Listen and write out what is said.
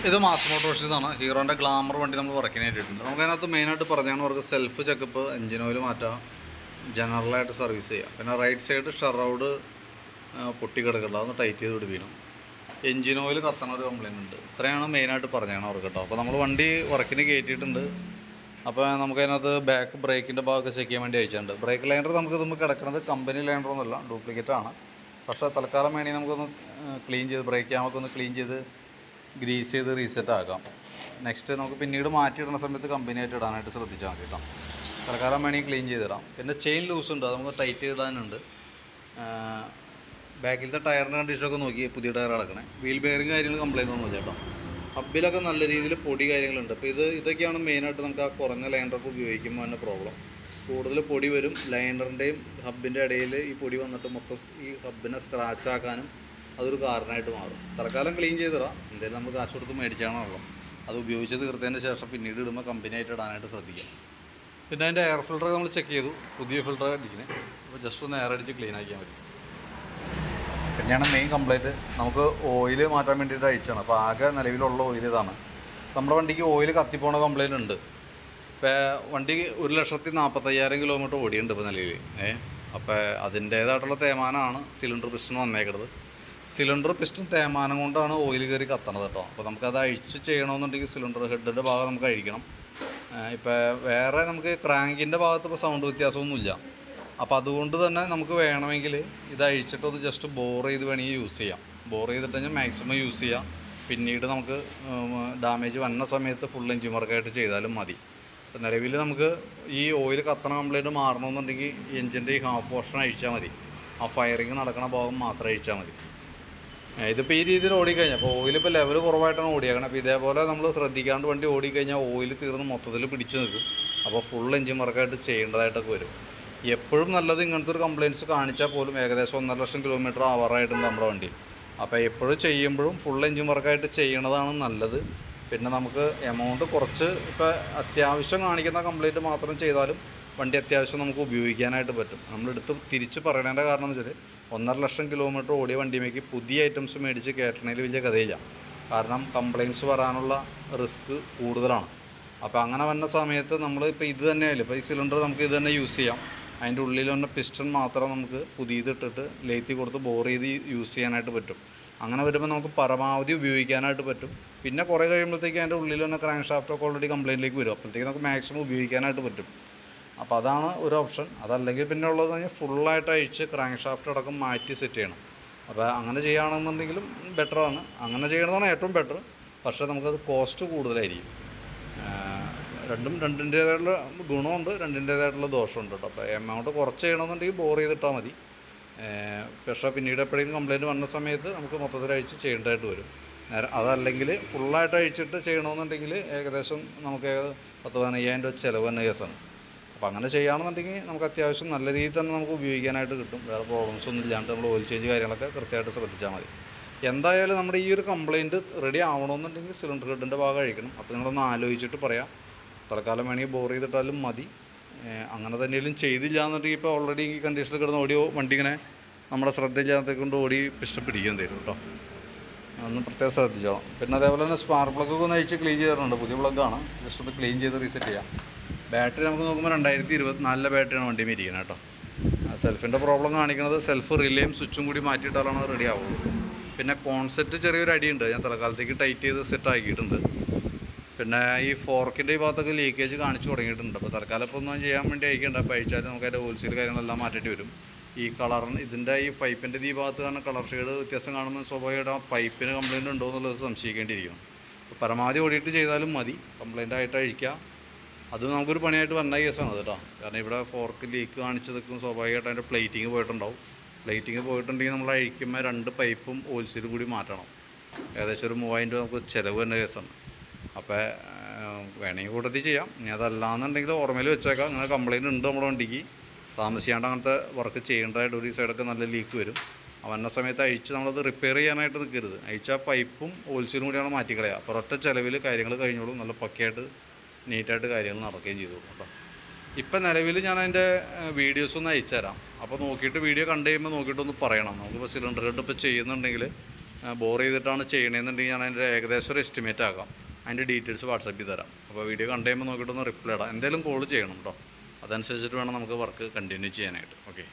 ഇത് mass മോട്ടോഴ്സിന്നാണ്. ഹീറോൻ്റെ glamour വണ്ടി നമ്മൾ വർക്കിനായിട്ടുണ്ട്. നമുക്കതിനകത്ത് മെയിനായിട്ട് പറഞ്ഞാണ് അവർക്ക് സെൽഫ് ചെക്കപ്പ്, എഞ്ചിൻ ഓയിൽ മാറ്റാം, ജനറലായിട്ട് സർവീസ് ചെയ്യാം. പിന്നെ റൈറ്റ് സൈഡ് ഷറൗഡ് പൊട്ടിക്കിടക്കണ്ട, അതൊന്ന് ടൈറ്റ് ചെയ്ത് പിടിപ്പിക്കണം. എഞ്ചിൻ ഓയിൽ കത്തണ ഒരു കംപ്ലയിൻ്റ് ഉണ്ട്. ഇത്രയാണ് മെയിനായിട്ട് പറഞ്ഞാണ് അവർക്ക് കേട്ടോ. അപ്പോൾ നമ്മൾ വണ്ടി വർക്കിന് കയറ്റിയിട്ടുണ്ട്. അപ്പോൾ നമുക്കതിനകത്ത് ബാക്ക് ബ്രേക്കിൻ്റെ ഭാഗമൊക്കെ ചെക്ക് ചെയ്യാൻ വേണ്ടി അയച്ചിട്ടുണ്ട്. ബ്രേക്ക് ലൈനർ നമുക്ക് കിടക്കുന്നത് കമ്പനി ലൈനറൊന്നുമല്ല, ഡ്യൂപ്ലിക്കേറ്റാണ്. പക്ഷേ തൽക്കാലം വേണമെങ്കിൽ നമുക്കൊന്ന് ക്ലീൻ ചെയ്ത് ബ്രേക്ക് ക്യാമൊക്കെ ഒന്ന് ക്ലീൻ ചെയ്ത് ഗ്രീസ് ചെയ്ത് റീസെറ്റ് ആക്കാം. നെക്സ്റ്റ് നമുക്ക് പിന്നീട് മാറ്റിയിടുന്ന സമയത്ത് കമ്പനിയായിട്ട് ഇടാനായിട്ട് ശ്രദ്ധിച്ചാൽ മതി കേട്ടോ. തൽക്കാലം വേണമെങ്കിൽ ക്ലീൻ ചെയ്തിടാം. പിന്നെ ചെയിൻ ലൂസ് ഉണ്ട്, അത് നമുക്ക് ടൈറ്റ് ചെയ്തിടാനുണ്ട്. ബാക്കിലത്തെ ടയറിൻ്റെ കണ്ടീഷനൊക്കെ നോക്കി പുതിയ ടയർ കിടക്കണേ. വീൽ ബെയറിങ് കാര്യങ്ങൾ കംപ്ലയിൻ്റ് ഒന്നും ചേട്ടോ. ഹബ്ബിലൊക്കെ നല്ല രീതിയിൽ പൊടി കാര്യങ്ങളുണ്ട്. അപ്പോൾ ഇതൊക്കെയാണ് മെയിനായിട്ട് നമുക്ക് ആ കുറഞ്ഞ ലൈനറൊക്കെ ഉപയോഗിക്കുമ്പോൾ തന്നെ പ്രോബ്ലം. കൂടുതൽ പൊടി വരും. ലൈനറിൻ്റെയും ഹബ്ബിൻ്റെ ഇടയിൽ ഈ പൊടി വന്നിട്ട് മൊത്തം ഈ ഹബ്ബിനെ സ്ക്രാച്ച് ആക്കാനും അതൊരു കാരണമായിട്ട് മാറും. തൽക്കാലം ക്ലീൻ ചെയ്തിടാം. എന്തായാലും നമ്മൾ കാശ് കൊടുത്ത് മേടിച്ചാണല്ലോ. അത് ഉപയോഗിച്ച് തീർത്തതിന് ശേഷം പിന്നീട് ഇടുമ്പോൾ കമ്പനിയായിട്ട് ഇടാനായിട്ട് ശ്രദ്ധിക്കാം. പിന്നെ അതിൻ്റെ എയർ ഫിൽറ്റർ നമ്മൾ ചെക്ക് ചെയ്തു, പുതിയ ഫിൽറ്റർ അടിക്കുന്നത്. അപ്പോൾ ജസ്റ്റ് ഒന്ന് എയർ അടിച്ച് ക്ലീൻ ആക്കിയാൽ മതി. പിന്നെയാണ് മെയിൻ കംപ്ലൈൻറ്റ്. നമുക്ക് ഓയിൽ മാറ്റാൻ വേണ്ടിയിട്ട് അയച്ചാണ്. അപ്പോൾ ആകെ നിലവിലുള്ള ഓയിൽ ഇതാണ്. നമ്മുടെ വണ്ടിക്ക് ഓയിൽ കത്തിപ്പോണ കംപ്ലയിൻ്റ് ഉണ്ട്. ഇപ്പോൾ വണ്ടി 1,40,000 കിലോമീറ്റർ ഓടിയുണ്ട് ഇപ്പോൾ നിലവിൽ. അപ്പോൾ അതിൻ്റേതായിട്ടുള്ള തേയ്മാനമാണ് സിലിണ്ടർ പിസ്റ്റൺ വന്നേക്കുന്നത്. സിലിണ്ടർ പിസ്റ്റൺ തേയ്മാനം കൊണ്ടാണ് ഓയിൽ കയറി കത്തണത് കേട്ടോ. അപ്പോൾ നമുക്കത് അഴിച്ച് ചെയ്യണമെന്നുണ്ടെങ്കിൽ സിലിണ്ടർ ഹെഡിൻ്റെ ഭാഗം നമുക്ക് അഴിക്കണം. ഇപ്പോൾ വേറെ നമുക്ക് ക്രാങ്കിൻ്റെ ഭാഗത്ത് ഇപ്പോൾ സൗണ്ട് വ്യത്യാസമൊന്നുമില്ല. അപ്പോൾ അതുകൊണ്ട് തന്നെ നമുക്ക് വേണമെങ്കിൽ ഇത് അഴിച്ചിട്ടൊന്ന് ജസ്റ്റ് ബോർ ചെയ്ത് വേണമെങ്കിൽ യൂസ് ചെയ്യാം. ബോർ ചെയ്തിട്ട് കഴിഞ്ഞാൽ മാക്സിമം യൂസ് ചെയ്യാം. പിന്നീട് നമുക്ക് ഡാമേജ് വന്ന സമയത്ത് ഫുൾ എഞ്ചിൻ വർക്കായിട്ട് ചെയ്താലും മതി. നിലവിൽ നമുക്ക് ഈ ഓയിൽ കത്തണ കംപ്ലയിൻറ്റ് മാറണമെന്നുണ്ടെങ്കിൽ എഞ്ചിൻ്റെ ഈ ഹാഫ് പോർഷൻ അഴിച്ചാൽ മതി. ആ ഫയറിങ് നടക്കുന്ന ഭാഗം മാത്രം അഴിച്ചാൽ മതി. ഇതിപ്പോൾ ഈ രീതിയിൽ ഓടിക്കഴിഞ്ഞാൽ അപ്പോൾ ഓയിലിപ്പോൾ ലെവൽ കുറവായിട്ടാണ് ഓടിയേക്കണം. അപ്പോൾ ഇതേപോലെ നമ്മൾ ശ്രദ്ധിക്കാണ്ട് വണ്ടി ഓടിക്കഴിഞ്ഞാൽ ഓയിൽ തീർന്ന് മൊത്തത്തിൽ പിടിച്ചു നിൽക്കും. അപ്പോൾ ഫുൾ എഞ്ചിൻ വർക്കായിട്ട് ചെയ്യേണ്ടതായിട്ടൊക്കെ വരും. എപ്പോഴും നല്ലത് ഇങ്ങനത്തെ ഒരു കംപ്ലയിൻറ്റ്സ് കാണിച്ചാൽ പോലും ഏകദേശം 1.5 ലക്ഷം കിലോമീറ്റർ ആവാറായിട്ടുണ്ട് നമ്മുടെ വണ്ടി. അപ്പോൾ എപ്പോഴും ചെയ്യുമ്പോഴും ഫുൾ എഞ്ചിൻ വർക്കായിട്ട് ചെയ്യണതാണ് നല്ലത്. പിന്നെ നമുക്ക് എമൗണ്ട് കുറച്ച് ഇപ്പോൾ അത്യാവശ്യം കാണിക്കുന്ന കംപ്ലയിൻറ്റ് മാത്രം ചെയ്താലും വണ്ടി അത്യാവശ്യം നമുക്ക് ഉപയോഗിക്കാനായിട്ട് പറ്റും. നമ്മളെടുത്ത് തിരിച്ച് പറയണതിൻ്റെ കാരണം എന്ന് വെച്ചാൽ 1.5 ലക്ഷം കിലോമീറ്റർ ഓടിയ വണ്ടിമേക്ക് പുതിയ ഐറ്റംസ് മേടിച്ച് കയറ്റണതിൽ വലിയ കഥയില്ല. കാരണം കംപ്ലയിൻറ്റ്സ് വരാനുള്ള റിസ്ക് കൂടുതലാണ്. അപ്പോൾ അങ്ങനെ വന്ന സമയത്ത് നമ്മൾ ഇപ്പോൾ ഇത് തന്നെയായാലും ഇപ്പോൾ ഈ സിലിണ്ടർ നമുക്ക് ഇത് തന്നെ യൂസ് ചെയ്യാം. അതിൻ്റെ ഉള്ളിൽ വന്ന പിസ്റ്റൺ മാത്രം നമുക്ക് പുതിയതിട്ടിട്ട് ലേത്തി കൊടുത്ത് ബോർ ചെയ്ത് യൂസ് ചെയ്യാനായിട്ട് പറ്റും. അങ്ങനെ വരുമ്പോൾ നമുക്ക് പരമാവധി ഉപയോഗിക്കാനായിട്ട് പറ്റും. പിന്നെ കുറേ കഴിയുമ്പോഴത്തേക്ക് അതിൻ്റെ ഉള്ളിൽ വന്ന ക്രാങ്ക് ഷാഫ്റ്റൊക്കെ ഓൾറെഡി കംപ്ലയിൻറ്റിലേക്ക് വരും. അപ്പോഴത്തേക്ക് നമുക്ക് മാക്സിമം ഉപയോഗിക്കാനായിട്ട് പറ്റും. അപ്പോൾ അതാണ് ഒരു ഓപ്ഷൻ. അതല്ലെങ്കിൽ പിന്നെ ഉള്ളത് കഴിഞ്ഞാൽ ഫുള്ളായിട്ട് അഴിച്ച് ക്രാങ്ക് ഷാഫ്റ്റ് അടക്കം മാറ്റി സെറ്റ് ചെയ്യണം. അപ്പോൾ അങ്ങനെ ചെയ്യുകയാണെന്നുണ്ടെങ്കിലും ബെറ്ററാണ്. അങ്ങനെ ചെയ്യണതാണ് ഏറ്റവും ബെറ്റർ. പക്ഷേ നമുക്കത് കോസ്റ്റ് കൂടുതലായിരിക്കും. രണ്ടിൻ്റേതായിട്ടുള്ള ഗുണമുണ്ട്, രണ്ടിൻ്റേതായിട്ടുള്ള ദോഷമുണ്ട് കേട്ടോ. അപ്പോൾ എമൗണ്ട് കുറച്ച് ചെയ്യണമെന്നുണ്ടെങ്കിൽ ബോർ ചെയ്തിട്ടാൽ മതി. പക്ഷേ പിന്നീട് എപ്പോഴെങ്കിലും കംപ്ലയിൻറ്റ് വന്ന സമയത്ത് നമുക്ക് മൊത്തത്തിൽ അഴിച്ച് ചെയ്യേണ്ടതായിട്ട് വരും. അതല്ലെങ്കിൽ ഫുള്ളായിട്ട് അഴിച്ചിട്ട് ചെയ്യണമെന്നുണ്ടെങ്കിൽ ഏകദേശം നമുക്ക് 10-15,000 രൂപ ചിലവ് തന്നെ കേസാണ്. അപ്പോൾ അങ്ങനെ ചെയ്യുകയാണെന്നുണ്ടെങ്കിൽ നമുക്ക് അത്യാവശ്യം നല്ല രീതിയിൽ തന്നെ നമുക്ക് ഉപയോഗിക്കാനായിട്ട് കിട്ടും. വേറെ പ്രോബ്ലംസ് ഒന്നും ഇല്ലാണ്ട് നമ്മൾ ഓയിൽ ചേഞ്ച് കാര്യങ്ങളൊക്കെ കൃത്യമായിട്ട് ശ്രദ്ധിച്ചാൽ മതി. എന്തായാലും നമ്മുടെ ഈ ഒരു കംപ്ലയിൻറ്റ് റെഡി ആവണമെന്നുണ്ടെങ്കിൽ സിലിണ്ടർ ഹെഡിൻ്റെ ഭാഗം അഴിക്കണം. അപ്പോൾ നിങ്ങളൊന്ന് ആലോചിച്ചിട്ട് പറയാം. തൽക്കാലം വേണമെങ്കിൽ ബോർ ചെയ്തിട്ടാലും മതി. അങ്ങനെ തന്നെയും ചെയ്തില്ല എന്നുണ്ടെങ്കിൽ ഇപ്പോൾ ഓൾറെഡി ഈ കണ്ടീഷനിൽ കിടന്ന് ഓടിയോ വണ്ടി ഇങ്ങനെ നമ്മുടെ ശ്രദ്ധയില്ലാത്തത് കൊണ്ട് ഓടി പിടിക്കാൻ തരും കേട്ടോ. ഒന്ന് പ്രത്യേകം ശ്രദ്ധിച്ചോളാം. പിന്നെ അതേപോലെ തന്നെ സ്പാർക്ക് പ്ലഗൊക്കെ ഒന്ന് അഴിച്ച് ക്ലീൻ ചെയ്തിട്ടുണ്ട്. പുതിയ പ്ലഗ്ഗാണ്. ജസ്റ്റ് ഒന്ന് ക്ലീൻ ചെയ്ത് റീസെറ്റ് ചെയ്യാം. ബാറ്ററി നമുക്ക് നോക്കുമ്പോൾ 2024 ബാറ്ററിയാണ് വണ്ടി ഇരിക്കുന്നത് കേട്ടോ. സെൽഫിൻ്റെ പ്രോബ്ലം കാണിക്കുന്നത് സെൽഫ് റിലേയും സ്വിച്ചും കൂടി മാറ്റിയിട്ടാലാണ് അത് റെഡി ആവുള്ളൂ. പിന്നെ കോൺസെപ്റ്റ് ചെറിയൊരു അടിയുണ്ട്. ഞാൻ തൽക്കാലത്തേക്ക് ടൈറ്റ് ചെയ്ത് സെറ്റ് ആക്കിയിട്ടുണ്ട്. പിന്നെ ഈ ഫോർക്കിൻ്റെ ഈ ഭാഗത്തൊക്കെ ലീക്കേജ് കാണിച്ചു തുടങ്ങിയിട്ടുണ്ട്. അപ്പോൾ തൽക്കാലം ഇപ്പോൾ ഒന്നും ചെയ്യാൻ വേണ്ടി അയക്കേണ്ട. അപ്പോൾ അയച്ചാൽ നമുക്ക് അതിൻ്റെ ഹോൾസെയിൽ കാര്യങ്ങളെല്ലാം മാറ്റേണ്ടി വരും. ഈ കളറിന് ഇതിൻ്റെ ഈ പൈപ്പിൻ്റെ ഈ ഭാഗത്ത് കാരണം കളർ ഷെയ്ഡ് വ്യത്യാസം കാണുമ്പോൾ സ്വാഭാവികമായിട്ട് ആ പൈപ്പിന് കംപ്ലയിൻ്റ് ഉണ്ടോ എന്നുള്ളത് സംശയിക്കേണ്ടിയിരിക്കും. അപ്പോൾ പരമാവധി ഓടിയിട്ട് ചെയ്താലും മതി. കംപ്ലയിൻ്റ് ആയിട്ട് അഴിക്കുക അത് നമുക്കൊരു പണിയായിട്ട് വന്ന കേസാണ് അത് കേട്ടോ. കാരണം ഇവിടെ ഫോർക്ക് ലീക്ക് കാണിച്ചതൊക്കെ സ്വാഭാവികമായിട്ട് അതിൻ്റെ പ്ലേറ്റിങ് പോയിട്ടുണ്ടാവും. പ്ലേറ്റിങ് പോയിട്ടുണ്ടെങ്കിൽ നമ്മൾ അഴിക്കുമ്പോൾ 2 പൈപ്പും ഓയിൽസീലും കൂടി മാറ്റണം. ഏകദേശം ഒരു 3000 രൂപ നമുക്ക് ചിലവ് തന്നെ കേസാണ്. അപ്പോൾ വേണമെങ്കിൽ കൂട്ടത്തിൽ ചെയ്യാം. ഇനി അതല്ലാന്നുണ്ടെങ്കിൽ ഓർമ്മയിൽ വെച്ചേക്കാം. അങ്ങനെ കംപ്ലയിൻറ്റ് ഉണ്ട് നമ്മുടെ വണ്ടിക്ക്. താമസിയാണ്ട് അങ്ങനത്തെ വർക്ക് ചെയ്യേണ്ടതായിട്ട് ഒരു സൈഡൊക്കെ നല്ല ലീക്ക് വരും. വന്ന സമയത്ത് അഴിച്ച് നമ്മളത് റിപ്പയർ ചെയ്യാനായിട്ട് നിൽക്കരുത്. അഴിച്ചാൽ പൈപ്പും ഓയിൽസീലും കൂടിയാണ് മാറ്റിക്കളയുക. അപ്പോൾ ഒറ്റ ചിലവിൽ കാര്യങ്ങൾ കഴിഞ്ഞോളും. നല്ല പക്കയായിട്ട് നീറ്റായിട്ട് കാര്യങ്ങൾ നടക്കുകയും ചെയ്തു കേട്ടോ. ഇപ്പം നിലവിൽ ഞാൻ അതിൻ്റെ വീഡിയോസ് ഒന്ന് അയച്ചു തരാം. അപ്പോൾ നോക്കിയിട്ട് വീഡിയോ കണ്ടു കഴിയുമ്പോൾ നോക്കിയിട്ടൊന്ന് പറയണം. നമുക്കിപ്പോൾ സിലിണ്ടർ ഹെഡ് ഇപ്പോൾ ചെയ്യുന്നുണ്ടെങ്കിൽ ബോർ ചെയ്തിട്ടാണ് ചെയ്യണമെന്നുണ്ടെങ്കിൽ ഞാൻ അതിൻ്റെ ഏകദേശം ഒരു എസ്റ്റിമേറ്റ് ആക്കാം. അതിൻ്റെ ഡീറ്റെയിൽസ് വാട്സാപ്പിൽ തരാം. അപ്പോൾ വീഡിയോ കണ്ടു കഴിയുമ്പോൾ നോക്കിയിട്ടൊന്ന് റിപ്ലൈ ഇടാം. എന്തെങ്കിലും കോൾ ചെയ്യണം കേട്ടോ. അതനുസരിച്ചിട്ട് വേണം നമുക്ക് വർക്ക് കണ്ടിന്യൂ ചെയ്യാനായിട്ട്. ഓക്കെ.